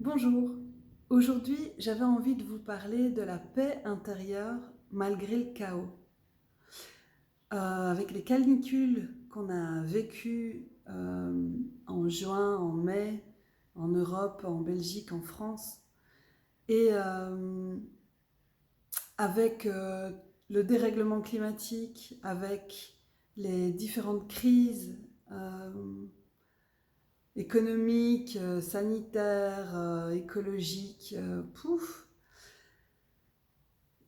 Bonjour, aujourd'hui j'avais envie de vous parler de la paix intérieure malgré le chaos. Avec les canicules qu'on a vécues en juin, en mai, en Europe, en Belgique, en France, et avec le dérèglement climatique, avec les différentes crises économiques, sanitaires, écologiques,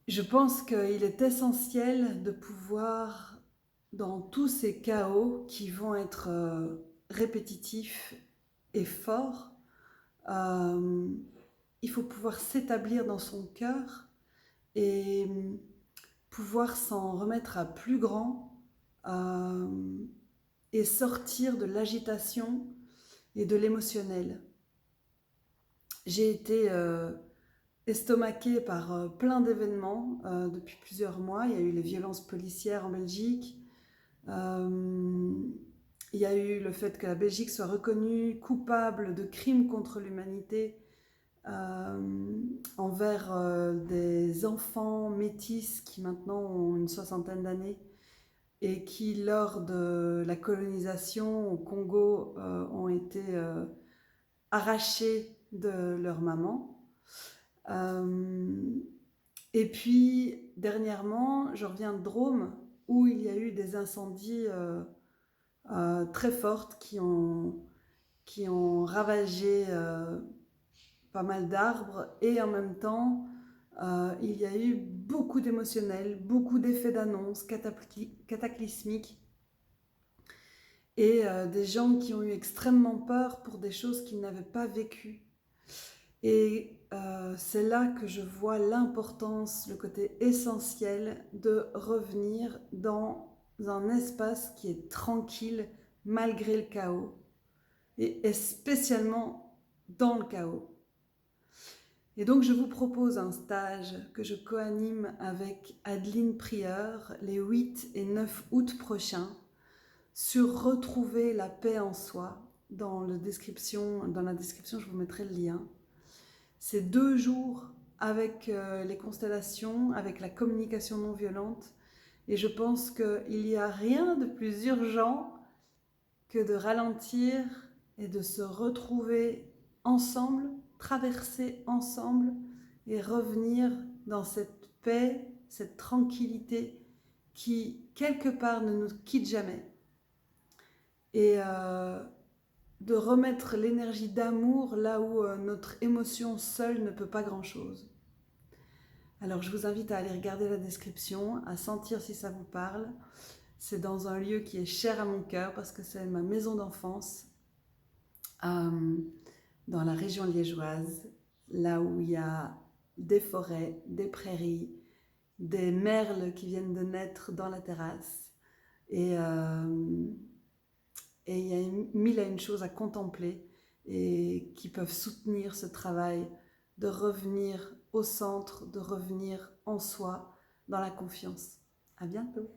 je pense qu'il est essentiel de pouvoir, dans tous ces chaos qui vont être répétitifs et forts, euh, il faut pouvoir s'établir dans son cœur et pouvoir s'en remettre à plus grand euh, et sortir de l'agitation et de l'émotionnel. J'ai été estomaquée par plein d'événements depuis plusieurs mois. Il y a eu les violences policières en Belgique. Il y a eu le fait que la Belgique soit reconnue coupable de crimes contre l'humanité envers des enfants métis qui maintenant ont une soixantaine d'années et qui, lors de la colonisation au Congo, ont été arrachés de leur maman. Et puis, dernièrement, je reviens de Drôme, où il y a eu des incendies très fortes qui ont ravagé pas mal d'arbres. Et en même temps, il y a eu beaucoup d'émotionnel, beaucoup d'effets d'annonce cataclysmiques. Et des gens qui ont eu extrêmement peur pour des choses qu'ils n'avaient pas vécues. Et c'est là que je vois l'importance, le côté essentiel de revenir dans un espace qui est tranquille malgré le chaos, et spécialement dans le chaos. Et donc je vous propose un stage que je co-anime avec Adeline Prieur les 8 et 9 août prochains sur retrouver la paix en soi. Dans la description, je vous mettrai le lien. C'est 2 jours avec les constellations, avec la communication non violente. Et je pense qu'il n'y a rien de plus urgent que de ralentir et de se retrouver ensemble, traverser ensemble et revenir dans cette paix, cette tranquillité qui, quelque part, ne nous quitte jamais. Et de remettre l'énergie d'amour là où notre émotion seule ne peut pas grand-chose. Alors je vous invite à aller regarder la description, à sentir si ça vous parle. C'est dans un lieu qui est cher à mon cœur parce que c'est ma maison d'enfance dans la région liégeoise, là où il y a des forêts, des prairies, des merles qui viennent de naître dans la terrasse. Et il y a mille et une choses à contempler et qui peuvent soutenir ce travail de revenir au centre, de revenir en soi, dans la confiance. À bientôt.